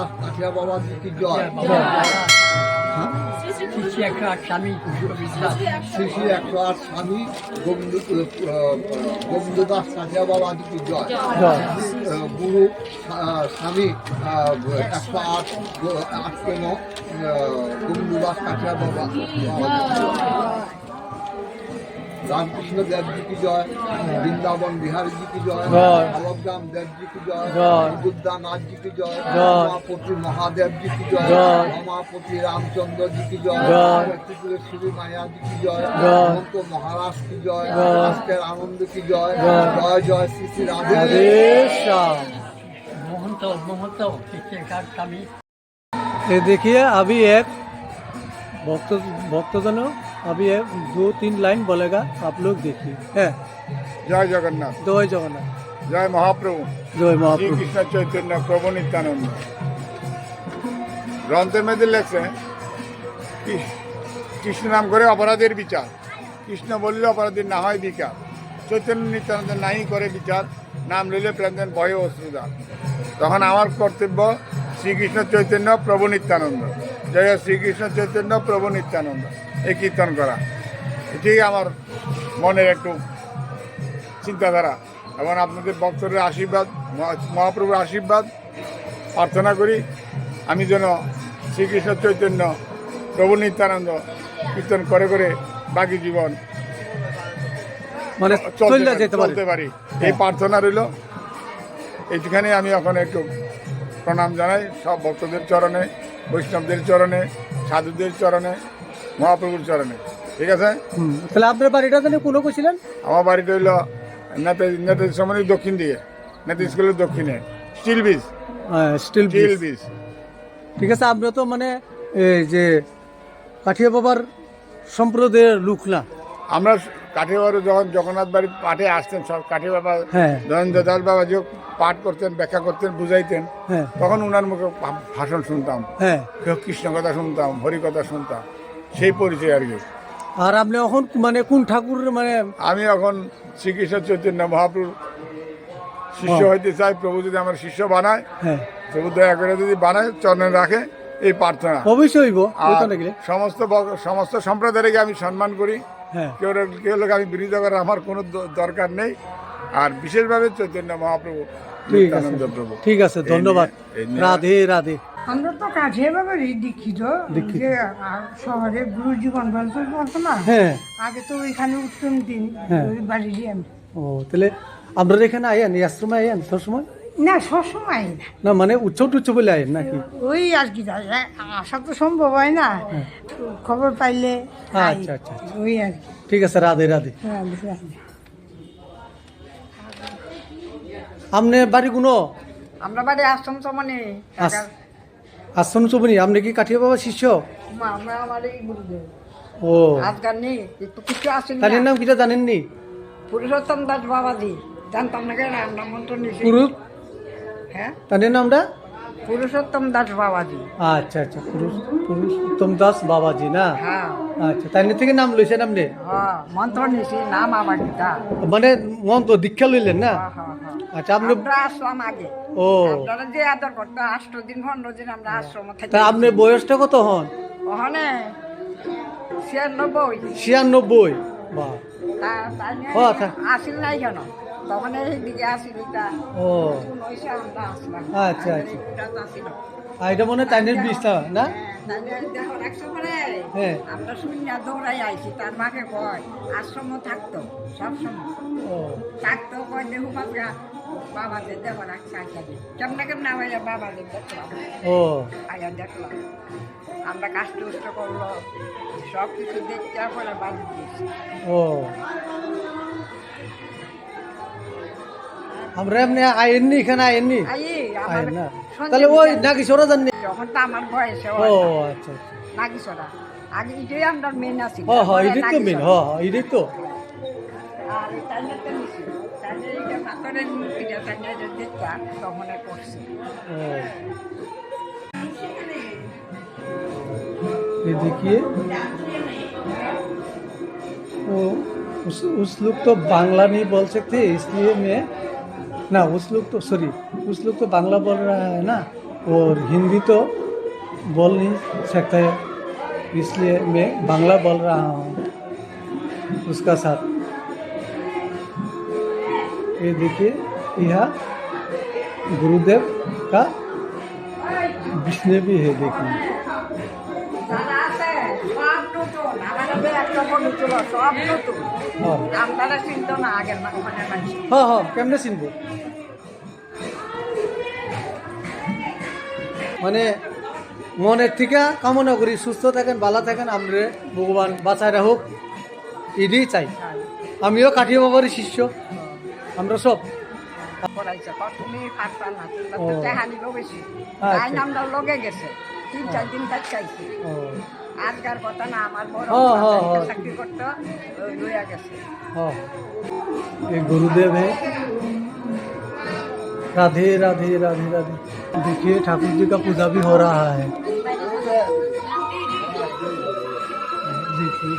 গোবিন্দদাস কাঠিয়া বাবাজি কি জয়। শ্রী শ্রী 108 স্বামী গোবিন্দদাস কাঠিয়া বাবাজি কি জয়। গুরু স্বামী 108তম গোবিন্দদাস কাঠিয়া বাবা रामकृष्ण देव जी की जय। वृंदावन बिहारी जी की जय। अलगराम देव जी की जय। बुद्धानाथ जी की जय। उमापति महादेव जी की जय। उमापति रामचंद्र जी की जय। श्री माया जी की जय। महंत महाराज की जय। आस्कर आनंद की जय। जय जय श्री श्री राधे महंत ये देखिए अभी एक भक्तजनों अभी एक 2-3 लाइन बोलेगा, आप लोग देखिए। है जय जगन्नाथ, जय जगन्नाथ, जय महाप्रभु, जय श्री महाप्रभु। कृष्ण चैतन्य प्रभु नित्यानंद। গ্রন্থের মধ্যে লেখছে কৃষ্ণ নাম করে অপরাধের বিচার, কৃষ্ণ বললে অপরাধীর না হয় বিচার, চৈতন্য নিত্যানন্দ নাই করে বিচার, নাম লইলে প্রাণদেন ভয় অশ্রুদান। তখন আমার কর্তব্য শ্রীকৃষ্ণ চৈতন্য প্রভু নিত্যানন্দ, জয় শ্রীকৃষ্ণ চৈতন্য প্রভু নিত্যানন্দ এই কীর্তন করা। এটাই আমার মনের একটু চিন্তাধারা এবং আপনাদের ভক্তদের আশীর্বাদ, মহাপ্রভুর আশীর্বাদ প্রার্থনা করি আমি যেন শ্রীকৃষ্ণ চৈতন্য প্রভু নিত্যানন্দ কীর্তন করে করে বাকি জীবন মানে চলতে পারি এই প্রার্থনা রইল। এইখানে আমি এখন একটু প্রণাম জানাই সব ভক্তদের চরণে, বৈষ্ণবদের চরণে, সাধুদের চরণে, মহাপ্রভুর চরণে। ঠিক আছে। তাহলে আপনার বাড়িটা তাহলে কোনো ছিলেন? আমার বাড়িটা হইল নেতাজি সমাধির দক্ষিণ দিকে, নেতাজি স্কুলের দক্ষিণে, স্টিল ব্রিজ। Still bridge. ঠিক আছে। আমরা তো মানে এই যে কাঠিয়া বাবার সম্প্রদায়ের লোক না। আমরা কাঠিয়া বাবা যখন জগন্নাথ বাড়ির পাঠে আসতেন, সব কাঠিয়া বাবা ধরেন্দ্র দাস বাবা যে পাঠ করতেন, ব্যাখ্যা করতেন, বুঝাইতেন, তখন উনার মুখে ভাষণ শুনতাম, কৃষ্ণ কথা শুনতাম, হরি কথা শুনতাম, সেই পরিচয় আর কি। আর আপনি এখন মানে কোন ঠাকুর? মানে আমি এখন শ্রীকৃষ্ণ চৈতন্য মহাপ্রভুর শিষ্য হইতে চাই। প্রভু যদি আমার শিষ্য বানায়, প্রভু দয়া করে যদি বানায়, চরণে রাখে, এই প্রার্থনা অবশ্যই। সমস্ত সম্প্রদায়কে আমি সম্মান করি, কেউ লোক আমি বিরোধিতা করার আমার কোনো দরকার নেই। আর বিশেষভাবে চৈতন্য মহাপ্রভু নিত্যানন্দ প্রভু। ঠিক আছে, ধন্যবাদ। রাধে রাধে। আমরা তো কাঠিয়া বাবারই দীক্ষিত, যে শহরে গুরু জীবন বলতো না, আগে তো ওইখানে উত্তম দিন বাড়িরই আমি। ও তাহলে আমরা এখানে আইন, এই আশ্রমে আইন সবসময়? না, সবসময় না, না মানে উৎসব টুৎসব বলে আইন নাকি? ওই আর কি, আসা তো সম্ভব হয় না, খবর পাইলে। আচ্ছা আচ্ছা, ওই আর কি। ঠিক আছে, রাধে রাধে। আপনার বাড়ি কোনো? আমরা বাড়ি আশ্রম চমনি। আশ্রম চমনি। আপনি কি কাঠিয়া বাবা শিষ্য? আমরা আমার এই গুরুদেব। ও আজকাল নেই, একটু কিছু আসেন। তার নাম কিটা জানেননি? পুরুষোত্তম দাস বাবাজি। জানতাম না কেন, আমরা মন্ত্র নিয়েছি। হ্যাঁ, তার নামটা পুরুষোত্তম দাস বাবাজি। আচ্ছা আচ্ছা, পুরুষোত্তম দাস বাবাজি না? হ্যাঁ। আচ্ছা, তাই থেকে নাম লইছেন আপনি? হ্যাঁ, মন্ত্র নিয়েছি, নাম আমার গীতা। মানে মন্ত্র দীক্ষা লইলেন না? আচ্ছা, আপনি আসলাম আগে। ও, আপনারা যে আদর করতো 8 দিন 15 দিন আমরা আশ্রম থেকে। তা আপনার বয়সটা কত হন? ওখানে 96। 96? বাহ। আসিল নাই কেন তখন এইদিকে আসিল। ও আচ্ছা আচ্ছা, এটা মনে হয় তাইনের বীজটা না? আমরা শূন্য দৌড়াই আইছি, তার মাকে কয় আশ্রম থাকতো সবসময়, থাকতো কয় দেহু পাকা বাবাদের দেখো রাখছে, কেমনে কেমনে আইয়া বাবাদের দেখলাম। ও আইয়া দেখলাম, আমরা কাষ্ট করলো, সব কিছু দেখতে পরে বাড়ি দিয়েছি। ও, আমরা এমনি আইননি, এখানে আইননি না? তাহলে ওই নাকি সরা জাননি যখন তো আমার বয়সে। ও আচ্ছা আচ্ছা, নাকি সরা আগে এটাই আমরা মেন আছি। হ্যাঁ, এটাই তো মেন। হ্যাঁ, এটাই তো। আর তাইলে তো নিছি, তাইলে এটা পাথরের মূর্তিটা তাইলে দেখতা তখন করছে। ये देखिए, उस लोग तो बांग्ला नहीं बोल सकते, इसलिए मैं ना, उस लोग तो बांग्ला बोल रहा है ना, और हिंदी तो बोल नहीं सकते, इसलिए मैं बांग्ला बोल रहा हूँ उसका साथ। ये देखिए, यह गुरुदेव का बिस्ने भी है, देखिए। যারা আছে সব নতুন, আমাদের একটা বন্ধু ছিল সব নতুন। हाँ আপনারা চিনতো না আগের ওখানে মানুষ। हाँ हाँ কেমনে চিনব, মানে মনের থেকে কামনা করি সুস্থ থাকেন, ভালো থাকেন, আমরা ভগবান বাঁচায় রাখুক, এটাই চাই। আমিও কাঠিয়া বাবারই শিষ্য, আমরা সব। পড়াইছে তুমি পারতা না, ও। দেখা নিল বেশি। আচ্ছা। তাই নামটা লগে গেছে, 3-4 দিন থাকাইছি। ও, আজকার কথা না, আমার বড় हाँ, हाँ, বাবা हाँ। চাকরি করতো, লইয়া গেছে। हाँ ये गुरुदेव है। राधे राधे राधे राधे। देखिए ठाकुर जी का पूजा भी हो रहा है, देखिए।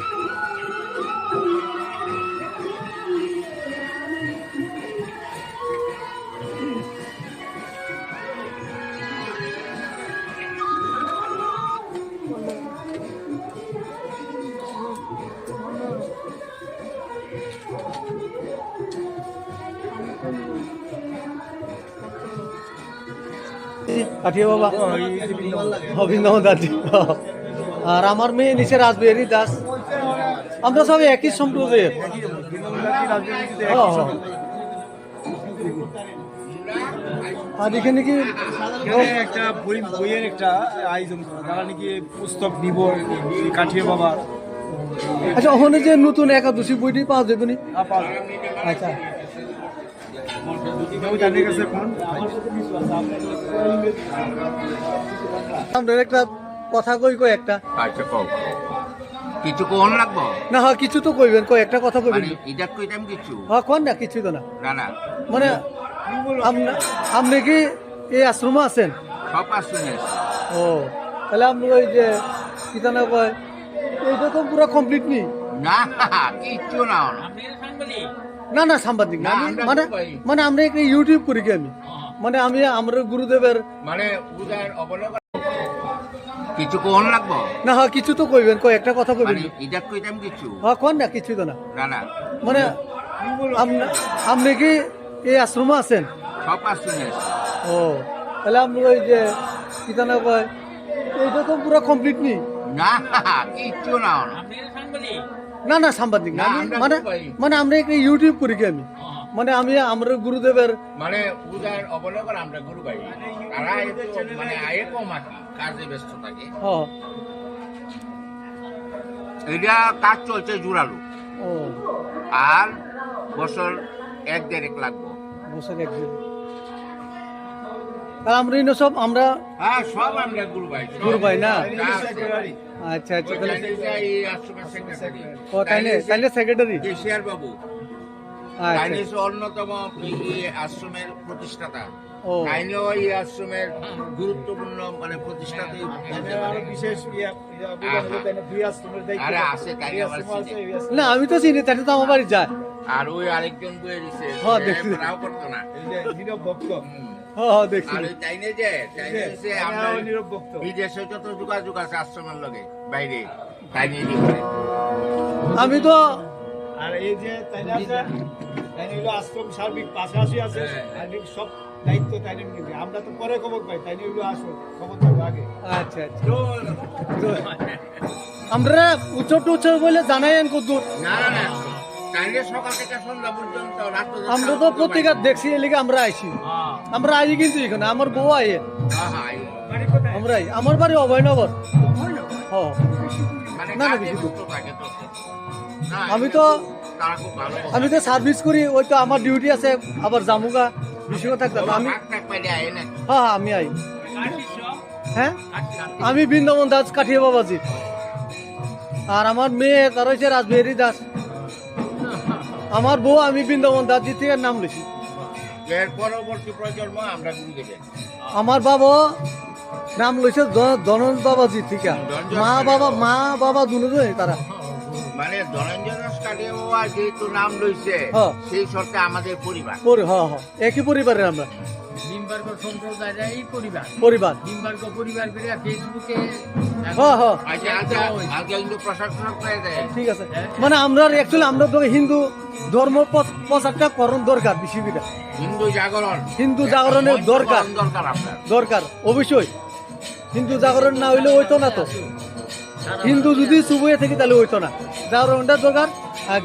কাঠিয়া বাবা, অভিনব দাদি, আর আমার মেয়ে নিচে রাসবিহারী দাস, আমরা সব একই সম্প্রদায়ের। আর এখানে কি এখানে একটা বইয়ের একটা আয়োজন করা, যারা নাকি পুস্তক নিব কাঠিয়ে বাবা আচ্ছা, ওখানে যে নতুন একাদশী বইটি পাওয়া যাবে নি? আচ্ছা, জানিয়ে গেছে এখন আমরা একটা কথা কই একটা। আচ্ছা কও, কিছু কোন লাগবো? না হয় কিছু তো কইবেন, কই একটা কথা কইবেন। মানে এটা কইতাম কিছু হ্যাঁ কোন না, কিছু তো না। না না, মানে আপনি কি এই আশ্রমে আছেন? সব আসুন। ও, তাহলে আপনি ওই যে কিতা না কয়, এইটা তো পুরো কমপ্লিট নি? না কিচ্ছু না। না না, সাংবাদিক না আমি, আমরা মানে ভাই। মানে আমরা একটা ইউটিউব করি কি আমি, মানে আমি আমরা গুরুদেবের। মানে পূজার অবলম্বন কিছু কোন লাগবো? না হয় কিছু তো কইবেন, কই একটা কথা কইবেন। মানে এটা কইতাম কিছু। হ্যাঁ কোন না, কিছু তো না। না না, মানে আপনি কি এই আশ্রমে আছেন? সব আসুন। ও, তাহলে আপনি ওই যে কিতা না কয়, এইটা তো পুরো কমপ্লিট নি? না কিচ্ছু না। না না, সাংবাদিক না না, আমি, আমরা মানে ভাই। মানে আমরা একটা ইউটিউব করি কি আমি, মানে আমি আমরা গুরুদেবের। মানে পূজার অবলম্বন আমরা গুরু ভাই, তারা একটু মানে আয়ে কম আর কি, কাজে ব্যস্ত থাকে। হ্যাঁ, এটা কাজ চলছে জোরালো, ও আর বছর 1-1.5 লাগবো। বছর একদিন। তাহলে আমরা ইনো সব আমরা হ্যাঁ সব আমরা গুরু ভাই, সব। গুরু ভাই না? সেক্রেটারি। আচ্ছা আচ্ছা, তাহলে এই আশ্রমের সেক্রেটারি। ও তাইলে সেক্রেটারি। কেশিয়ার বাবু আচ্ছা, কাইনিস অন্যতম এই আশ্রমের প্রতিষ্ঠাতা। ও কাইনিও এই আশ্রমের গুরুত্বপূর্ণ মানে প্রতিষ্ঠাতা। আরো বিশেষ দুই আশ্রমের দায়িত্ব আরে আছে, তাই আবার চিনে। না, আমি তো চিনি, তাহলে তো আমার বাড়ি যায়। আর ওই আরেকজন বয়ে দিছে, হ্যাঁ, দেখছি। তাও করতো না। এই যে নীরব ভক্ত, হ্যাঁ দেখছি। আর ওই তাইনে যে হচ্ছে আমরা তারাও নীরব ভক্ত। বিদেশে যত যোগাযোগ আছে আশ্রমের লগে বাইরে, তাইনে কি করে। আমি তো আর এই যে তাই না আছে, তাই হলো আশ্রম সার্বিক পাশাপাশি আছে, আর এই সব দায়িত্ব তাই নিবে। আমরা তো পরে খবর পাই, তাই হলো আসল খবর পাবো আগে। আচ্ছা আচ্ছা, আমরা উচ্চ বলে জানাইন কদ্দুর। না না না, তাইলে সকাল থেকে সন্ধ্যা পর্যন্ত রাত পর্যন্ত আমরা তো পত্রিকা দেখছি, এলিগে আমরা আইছি। আমরা আই কিন্তু এখানে আমার বউ আইয়ে, হ্যাঁ, হ্যাঁ, আমরা আই। আমার বাড়ি অভয়নগর। হ্যাঁ, মানে না, না, কাজে বেশি দূর। ব্যস্ত থাকে তো। না, আমি তো তারা খুব ভালো। আমি তো সার্ভিস করি, ওই তো আমার ডিউটি আছে, আবার জামুগা বিষয় থাকতাম আমি। ভাগ টাক পাইলে আয় না। হ্যাঁ হ্যাঁ, আমি আই। হ্যাঁ, আমি বৃন্দাবন দাস কাঠিয়া বাবাজি, আর আমার মেয়ে তার হচ্ছে রাসবিহারী দাস। আমার বউ আমি বৃন্দাবন দাস জি থেকে নাম লিখি। এর পরবর্তী প্রজন্ম আমরা গুরু দেবেন। আমার বাবা নাম লইছে ধনঞ্জ বাবাজি থেকে। মা বাবা দুজনে তারা। মানে ধনঞ্জয় দাস কাটিয়া বাবা যেহেতু নাম লইছে, হ্যাঁ। সেই শর্তে আমাদের পরিবার। হ্যাঁ হ্যাঁ, একই পরিবারের আমরা। নিম্বার্গ সম্প্রদায়ের এই পরিবার পরিবার নিম্বার্গ পরিবার করে ফেসবুকে হ্যাঁ হ্যাঁ আজকে কিন্তু প্রশাসন করে দেয় ঠিক আছে মানে আমরা অ্যাকচুয়ালি আমরা তো হিন্দু ধর্ম প্রচারটা করণ দরকার বিষয়টা হিন্দু জাগরণের দরকার দরকার অবশ্যই হিন্দু জাগরণ না হইলে হইতো না তো হিন্দু যদি চুবুয়ে থাকি তাহলে হইতো না জাগরণটা দরকার আর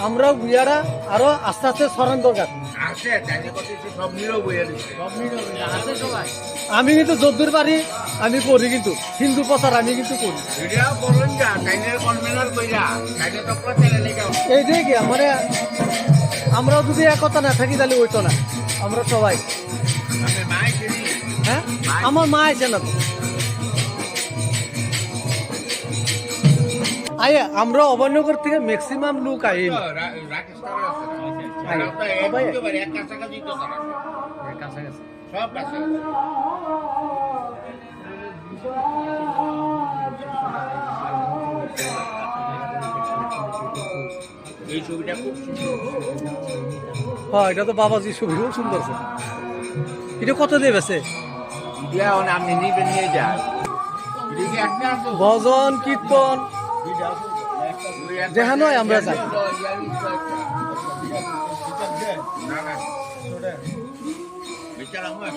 আমরাও বিয়ারা আরো আস্তে আস্তে সরান দরকার আছে তাই কথা সব নীরব হয়ে গেছে সব নীরব আছে সবাই আমি কিন্তু যদ্দূর পারি আমি করি কিন্তু হিন্দু প্রচার আমি কিন্তু করি ভিডিও করুন যা তাইনের কনভেনার কইরা তাইনে তো প্রচারে লেগে এই যে কি মানে আমরাও যদি একতা না থাকি তাহলে হইতো না আমরা সবাই আমি মাই চিনি হ্যাঁ আমার মা আছে না তো আয়া আমরা অভয়নগর থেকে ম্যাক্সিমাম লোক আইন রাকেশ তারা আছে আর তো এই বলতে পারে এক কাছাকাছি তো তারা কাছাকাছি সব কাছে এই ছবিটা খুব হ্যাঁ এটা তো বাবাজি ছবিও সুন্দর আছে এটা কত দিয়ে বেছে ইয়া আপনি নিবেন নিয়ে যান এদিকে একটা আছে ভজন কীর্তন যেখানে হয় আমরা যাই না না বেচারা হয়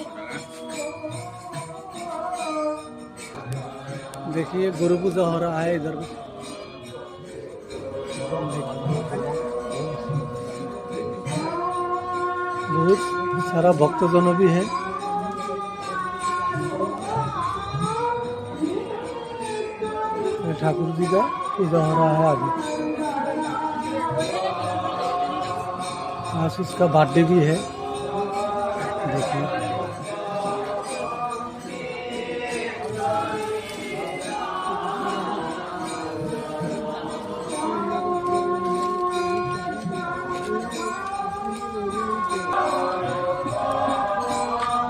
देखिए गुरु पूजा हो रहा है इधर बहुत सारा भक्तजन भी है ठाकुर जी का पूजा हो रहा है अभी आज उसका बर्थडे भी है देखिए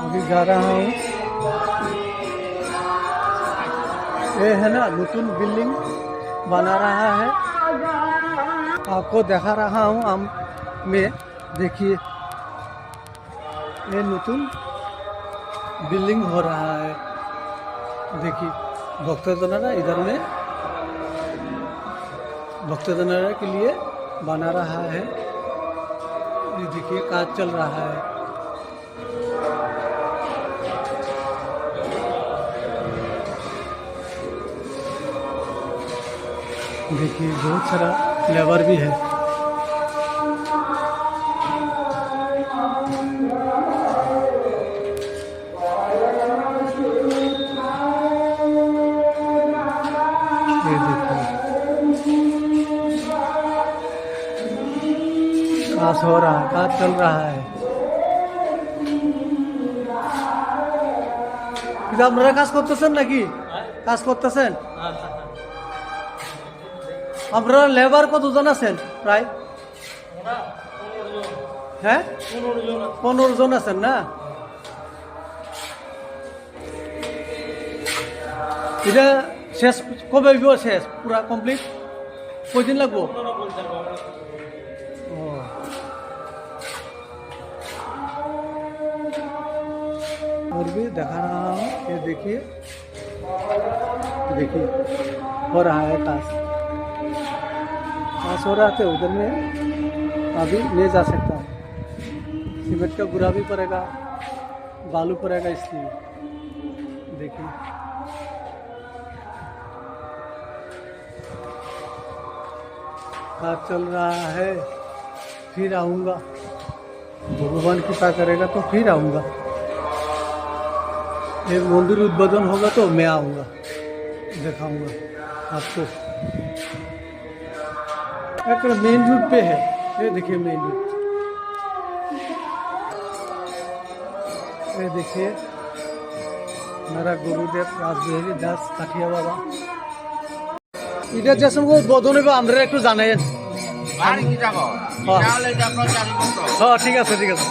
अभी जा रहा हूँ ये है ना नতুন बिल्डिंग बना रहा है आपको दिखा रहा हूँ हम में देखिए ये नতুন बिल्डिंग हो रहा है देखिए भक्तजनरा इधर में भक्तजनरा के लिए बना रहा है ये देखिए काज चल रहा है देखिए बहुत सारा लेबर भी है ये देखिए काज हो रहा है काज चल रहा है কিন্তু আপনারা কাজ করতেছেন নাকি কাজ করতেছেন আপনারা লেবার কতজন আছেন প্রায় হ্যাঁ 15 জন আছেন না এটা শেষ কবে হইব শেষ পুরা কমপ্লিট কয়দিন লাগবো और भी दिखा रहा हूँ ये देखिए देखिए हो रहा है काज हो रहा था उधर में अभी ले जा सकता है सीमेंट का बुरा भी पड़ेगा बालू पड़ेगा इसलिए देखिए काज चल रहा है फिर आऊँगा भगवान कृपा करेगा तो फिर आऊँगा एक मंदिर उद्বোधन होगा तो मैं आऊँगा दिखाऊँगा आपको एक मेन रूट पे है ये देखिए मेन रूट ये देखिए मेरा गुरुदेव राजबिहारी दास काठिया बाबा इधर जैसे वो उद्বোधन होगा আমরা একটু জানাইন আর কি যাবো তাহলে যাব চারি বছর হ্যাঁ ঠিক আছে ঠিক আছে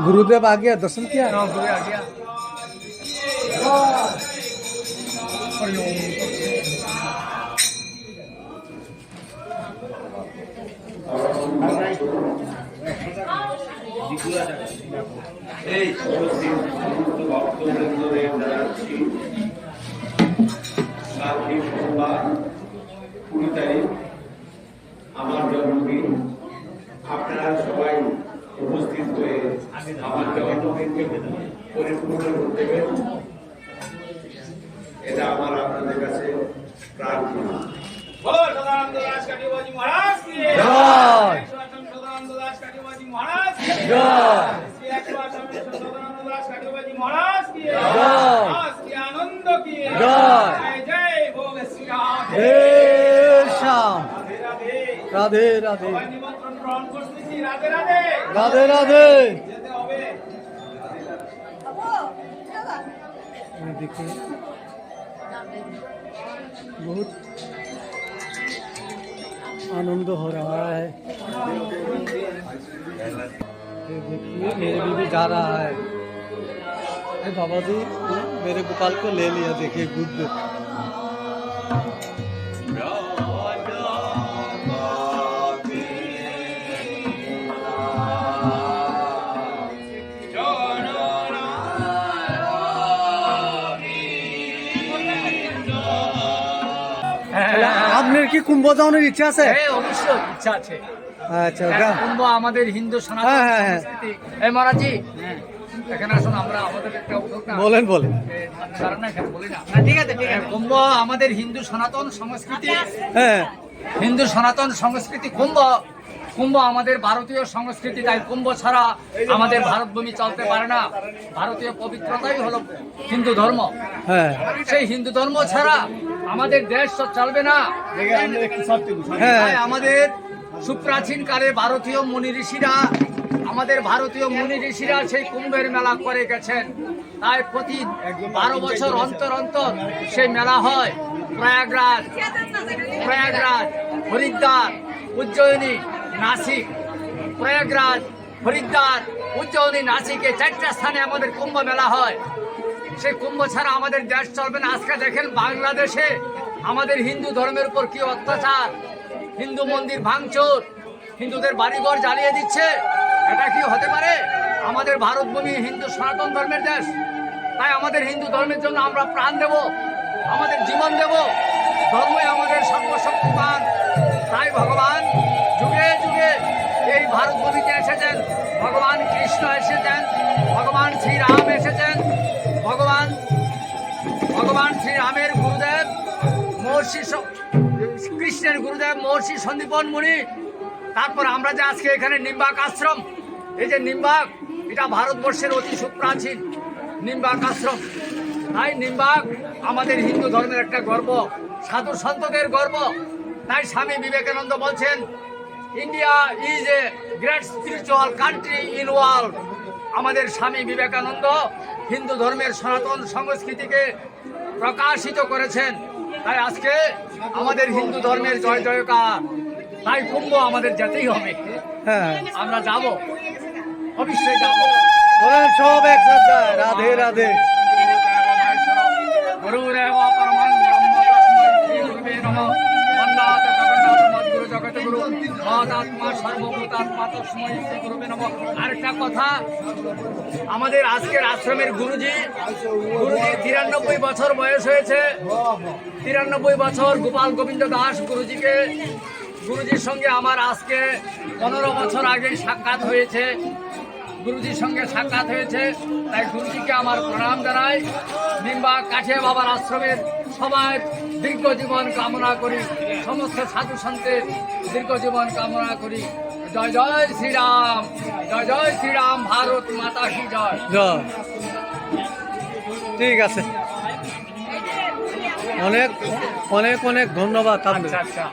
गुरुदेव आ गया, दर्शन किया। এই সমস্ত ভক্তবৃন্দদের জানাচ্ছি সাতই সোমবার 20 তারিখ আমার জন্মদিন। আপনারা সবাই উপস্থিত হয়ে আমার জন্মদিনকে পরিপূর্ণ করতে দেবেন, এটা আমার আপনাদের কাছে প্রার্থনা। बोलो सदानंद दास काठियावाड़ी महाराज की जय। सदानंद दास काठियावाड़ी महाराज की जय। सदानंद दास काठियावाड़ी महाराज की जय। आज के आनंद की जय। जय बोल श्री राम। हे श्याम, राधे राधे। राधे राधे, সবাই নিমন্ত্রণ গ্রহণ করতেছি। রাধে রাধে। राधे राधे। যেতে হবে। देखिए बहुत आनंद हो रहा है। ये देखिए मेरे बीबी जा रहा है। अरे बाबा जी मेरे गोपाल को ले लिया, देखिए गुड। আপনার কি কুম্ভ যাওয়ার ইচ্ছা আছে? হ্যাঁ, অবশ্যই ইচ্ছা আছে। আচ্ছা গা- কুম্ভ আমাদের হিন্দু সনাতন হ্যাঁ, হ্যাঁ, হ্যাঁ। সংস্কৃতি। এই মহারাজি, এখানে আসুন, আমরা আমাদের একটা উদ্যোগ না। বলেন বলেন। কারণ না, এখানে বলি না। ঠিক আছে, ঠিক আছে। কুম্ভ আমাদের হিন্দু সনাতন সংস্কৃতি, হ্যাঁ হিন্দু সনাতন সংস্কৃতি। কুম্ভ কুম্ভ আমাদের ভারতীয় সংস্কৃতি, তাই কুম্ভ ছাড়া আমাদের ভারতভূমি চলতে পারে না। ভারতীয় পবিত্রতাই হলো হিন্দু ধর্ম। হ্যাঁ সেই হিন্দু ধর্ম ছাড়া আমাদের দেশ তো চলবে না। হ্যাঁ তাই আমাদের সুপ্রাচীন কালে ভারতীয় মুনি ঋষিরা, আমাদের ভারতীয় মুনি ঋষিরা সেই কুম্ভের মেলা করে গেছেন। তাই প্রতি 12 বছর অন্তর অন্তর সেই মেলা হয়। প্রয়াগরাজ, হরিদ্বার, উজ্জয়িনী, নাসিক। প্রয়াগরাজ, হরিদ্বার, উজ্জয়িনী, নাসিকে 4টা স্থানে আমাদের কুম্ভ মেলা হয়। সেই কুম্ভ ছাড়া আমাদের দেশ চলবে না। আজকে দেখেন বাংলাদেশে আমাদের হিন্দু ধর্মের উপর কি অত্যাচার, হিন্দু মন্দির ভাঙচুর, হিন্দুদের বাড়িঘর জ্বালিয়ে দিচ্ছে। এটা কি হতে পারে? আমাদের ভারতভূমি হিন্দু সনাতন ধর্মের দেশ। তাই আমাদের হিন্দু ধর্মের জন্য আমরা প্রাণ দেব, আমাদের জীবন দেব। ধর্মই আমাদের সর্বশক্তিমান। তাই ভগবান যুগে যুগে এই ভারতভূমিতে এসেছেন। ভগবান কৃষ্ণ এসেছেন, ভগবান শ্রীরাম এসেছেন। ভগবান শ্রীরামের গুরুদেব কৃষ্ণের গুরুদেব মহর্ষি সন্দীপন মুনি। তারপর আমরা যে আজকে এখানে নিম্বাক আশ্রম, এই যে নিম্বাক, এটা ভারতবর্ষের অতি সুপ্রাচীন নিম্বাক আশ্রম। তাই নিম্বাক আমাদের হিন্দু ধর্মের একটা গর্ব, সাধু সন্তদের গর্ব। তাই স্বামী বিবেকানন্দ বলছেন, India is a great spiritual country in world. আমাদের স্বামী বিবেকানন্দ হিন্দু ধর্মের সনাতন সংস্কৃতিকে প্রকাশিত করেছেন। তাই আজকে আমাদের হিন্দু ধর্মের জয় জয়কার। তাই কুম্ভ আমাদের যেতেই হবে। হ্যাঁ, আমরা যাব, অবশ্যই যাব। বলেন সব একসাথে যায়, রাধে রাধে। গুরুরেব পরমং ব্রহ্ম তস্मै শ্রী গুরুবে নমঃ। বন্দাত জগন্নাথ মদ্গুরু জগৎগুরু মহাত্মা সর্বভূতাত্মা তস্मै শ্রী গুরুবে নমঃ। আরেকটা কথা, আমাদের আজকের আশ্রমের গুরুজি 93 বছর বয়স হয়েছে। 93 বছর গোপাল গোবিন্দ দাস গুরুজির সঙ্গে আমার আজকে 15 বছর আগে সাক্ষাৎ হয়েছে। গুরুজির সঙ্গে সাক্ষাৎ হয়েছে, তাই গুরুজিকে আমার প্রণাম জানাই। নিম্বাক কাঠিয়া বাবার আশ্রমের সবাই দীর্ঘ জীবন কামনা করি, সমস্ত সাধু সন্তের দীর্ঘ জীবন কামনা করি। জয় জয় শ্রীরাম, জয় জয় শ্রীরাম, ভারত মাতা কি জয়। জয়। ঠিক আছে, অনেক অনেক অনেক ধন্যবাদ আপনাকে। আচ্ছা আচ্ছা,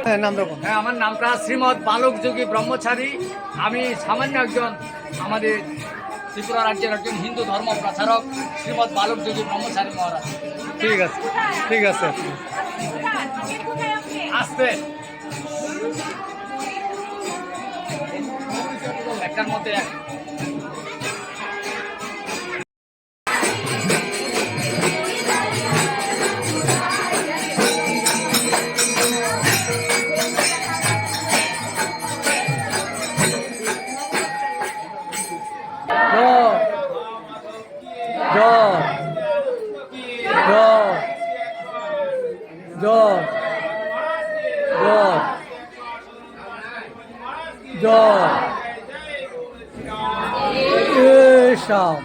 হ্যাঁ, নাম রাখুন। হ্যাঁ, আমার নামটা শ্রীমৎ বালক যোগী ব্রহ্মচারী। আমি সামান্য একজন, আমাদের ত্রিপুরা রাজ্যের একজন হিন্দু ধর্ম প্রচারক, শ্রীমৎ বালক যোগী ব্রহ্মচারী মহারাজ। ঠিক আছে, ঠিক আছে। আসতে একটার মধ্যে এক। জয় জয় জয় এসব।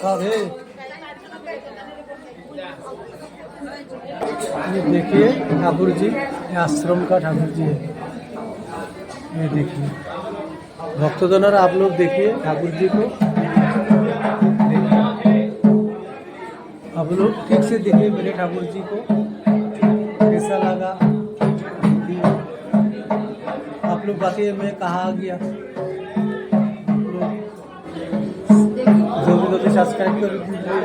राधे। ये देखिए ठाकुर जी, ये आश्रम का ठाकुर जी है, ये देखिए भक्तजनों आप लोग देखिए ठाकुर जी को, आप लोग ठीक से देखिए मेरे ठाकुर जी को कैसा लगा। आप लोग बताइए मैं कहाँ आ गया। जल्दी जल्दी सब्सक्राइब कर दीजिए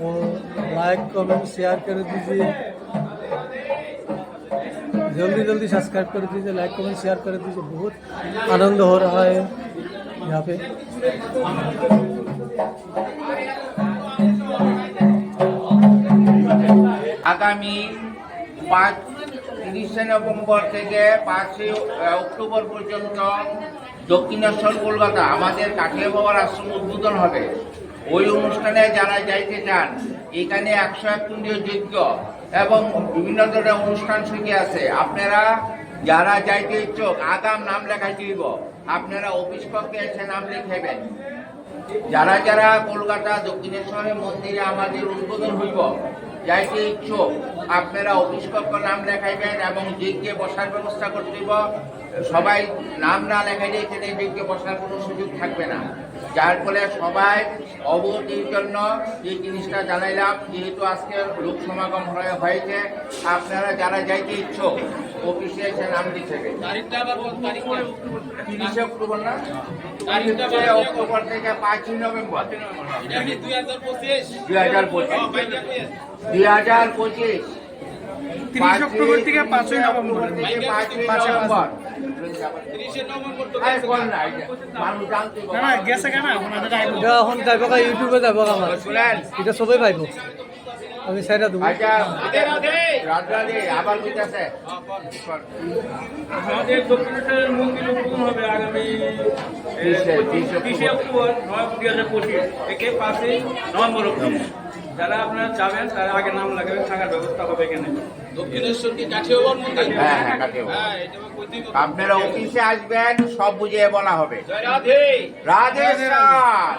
और लाइक कमेंट शेयर कर दीजिए। जल्दी जल्दी सब्सक्राइब कर दीजिए, लाइक कमेंट शेयर कर दीजिए। बहुत आनंद हो रहा है यहाँ पे। আগামী 30 নভেম্বর থেকে 5 অক্টোবর পর্যন্ত দক্ষিণেশ্বর কলকাতা আমাদের কাঠিয়া বাবার আশ্রম উদ্বোধন হবে। ওই অনুষ্ঠানে যারা যাইতে চান, এখানে 101 কুণ্ডীয় যজ্ঞ এবং বিভিন্ন ধরনের অনুষ্ঠান সূচি আছে। আপনারা যারা যাইতে ইচ্ছুক আগাম নাম লেখাইতে দিব, আপনারা অফিস কক্ষে এসে নাম লিখাইবেন। যারা যারা কলকাতা দক্ষিণেশ্বরের মন্দিরে আমাদের উদ্বোধন হইব যাইতে ইচ্ছুক, আপনারা অফিস কক্ষ নাম লেখাইবেন এবং যজ্ঞে বসার ব্যবস্থা করতে হইব। সবাই নাম না লেখাইলে এখানে যজ্ঞে বসার কোনো সুযোগ থাকবে না। যার ফলে সবাই অবগতির জন্য এই জিনিসটা জানাইলাম, যেহেতু আজকে লোক সমাগম হয়েছে। আপনারা যারা যাইতে ইচ্ছুক অফিসে এসে নাম লিখেবেন। 30 অক্টোবর না, 30 অক্টোবর থেকে 5 নভেম্বর 2025 30 অক্টোবর থেকে 5 নভেম্বর এখন যাইব ইউটিউবে যাব আমার, এটা সবাই পাইব। আমি সাইডা দেবো। আবার বুঝতেছে আমাদের দক্ষিণেশ্বরের মন্দির উদ্বোধন হবে আগামী 30 অক্টোবর 2025 থেকে 5 নভেম্বর অবধি। যারা আপনারা যাবেন তারা আগে নাম লাগাবেন, থাকার ব্যবস্থা হবে এখানে। দক্ষিণেশ্বর কি কাঠিয়াবাড় মন্দির? হ্যাঁ, আপনারা অফিসে আসবেন, সব বুঝিয়ে বলা হবে। রাধে রাধে।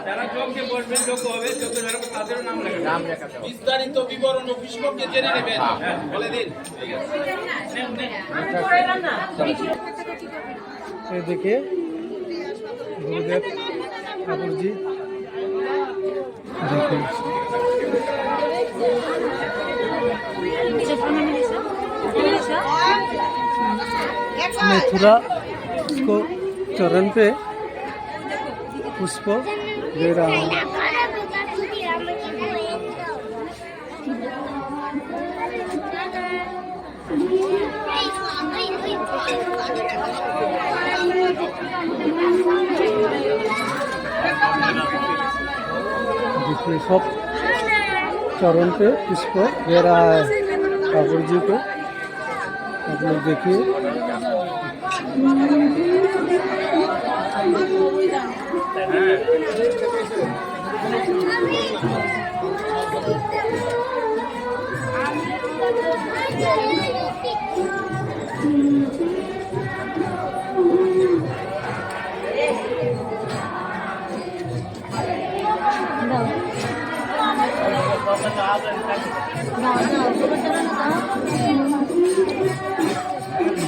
যারা যোগ্যে বসবেন, যোগ্য হবে, যোগ্য যারা তাদেরও নাম লাগাবেন। নাম লেখাতে হবে। বিস্তারিত বিবরণ অফিস কক্ষে জেনে নেবেন। বলে দিন। ये देखिए गुरुदेव ठाकुर जी, देखिए मथुरा को चरण पे पुष्प दे रहा हूँ। देखिए सब चरण पे पुष्प दे रहा है ठाकुर जी को। आप लोग देखिए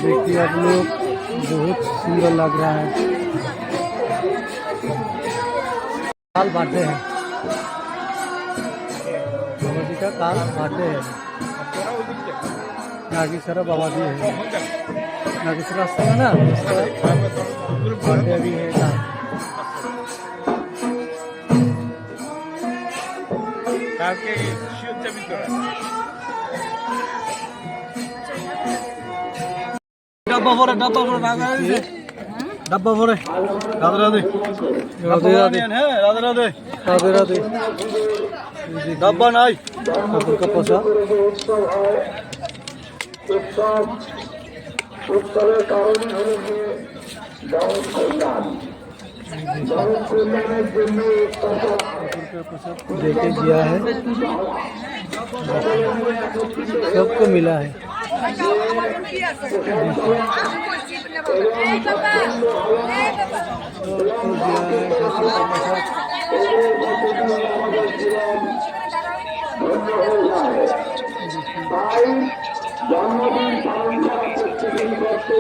देखिए आप लोग, बहुत सुंदर लग रहा है। काल बर्थडे है बाबा जी का, काल बर्थडे है। नागेश्वरा बाबा जी है, नागेश्वरा रास्ता है ना, उसका बर्थडे भी है। डब्बा भरे राधे राधे राधे राधे राधे राधे डब्बा नहीं ठाकुर का प्रसाद। देके दिया है, सबको मिला है। জন্মদিন পালন করার প্রস্তুতি করতে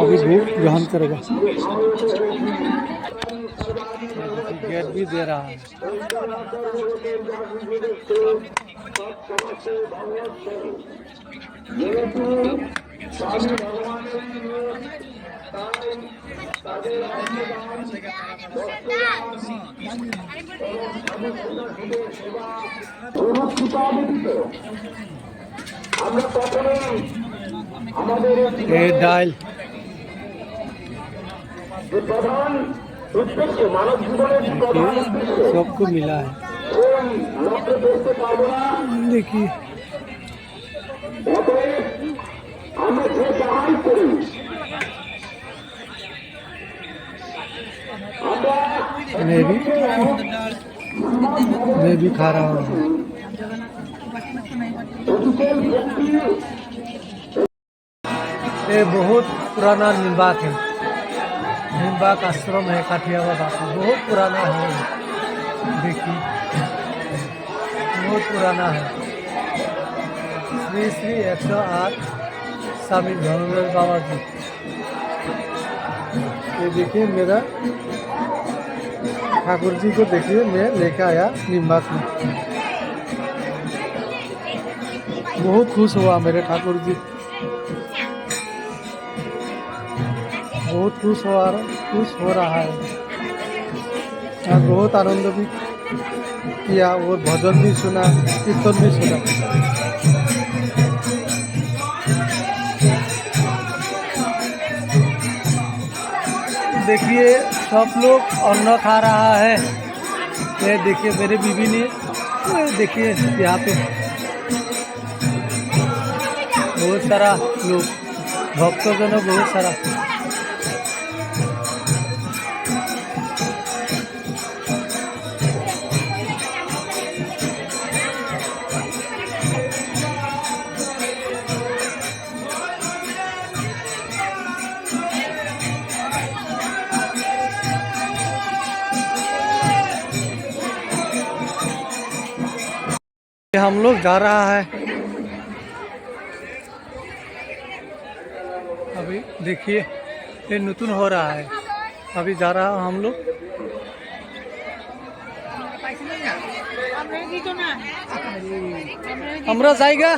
अभी भूख ग्रहण करेगा। गेट भी दे रहा है। ये डाल सबको मिला है। देखिए मैं भी खा रहा हूँ। ये बहुत पुराना निम्बाक है। निम्बाक आश्रम है काठियावाड़ में, बहुत पुराना है। देखिए बहुत पुराना है। श्री श्री 108 स्वामी धर्मवीर बाबा जी। ये देखिए मेरा ठाकुर जी को देखिए मैं लेके आया निम्बाक में। बहुत खुश हुआ मेरे ठाकुर जी, बहुत खुश हो रहा है। और बहुत आनंद भी किया और भजन भी सुना, कीर्तन भी सुना। देखिए सब लोग अन्न खा रहा है। ये देखिए मेरे बीवी ने, देखिए यहाँ पे बहुत सारा लोग, भक्तजन बहुत सारा। हम लोग जा रहा है अभी। देखिए ये नूतन हो रहा है, अभी जा रहा है हम लोग। আমরা জায়গা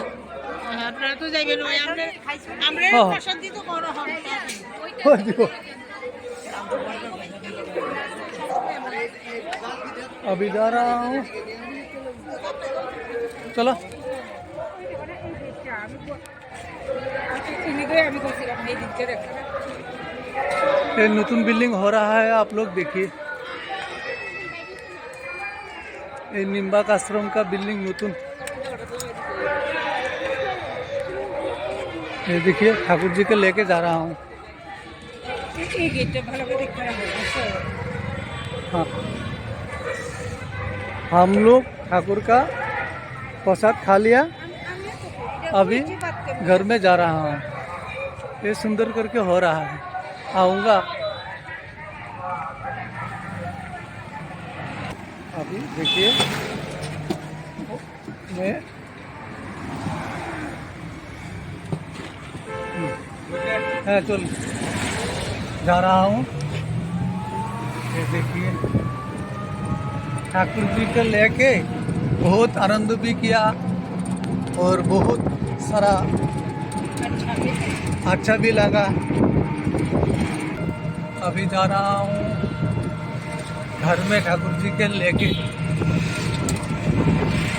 अभी जा रहा हूँ। चलो ये नতুन बिल्डिंग हो रहा है, आप लोग देखिए। ये निम्बाक आश्रम का बिल्डिंग नতুन। ये देखिए ठाकुर जी को लेके जा रहा हूँ। हाँ हम लोग ठाकुर का प्रसाद खा लिया, अभी घर में जा रहा हूँ। ये सुंदर करके हो रहा है, आऊँगा। अभी देखिए मैं चल जा रहा हूँ। ये देखिए ठाकुर जी को लेके बहुत आनंद भी किया और बहुत सारा अच्छा भी लगा। अभी जा रहा हूँ घर में ठाकुर जी के लेके।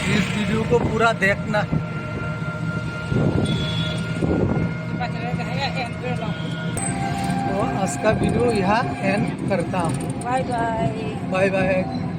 इस वीडियो को पूरा देखना। तो आज का वीडियो यहाँ एंड करता हूँ। Bye bye.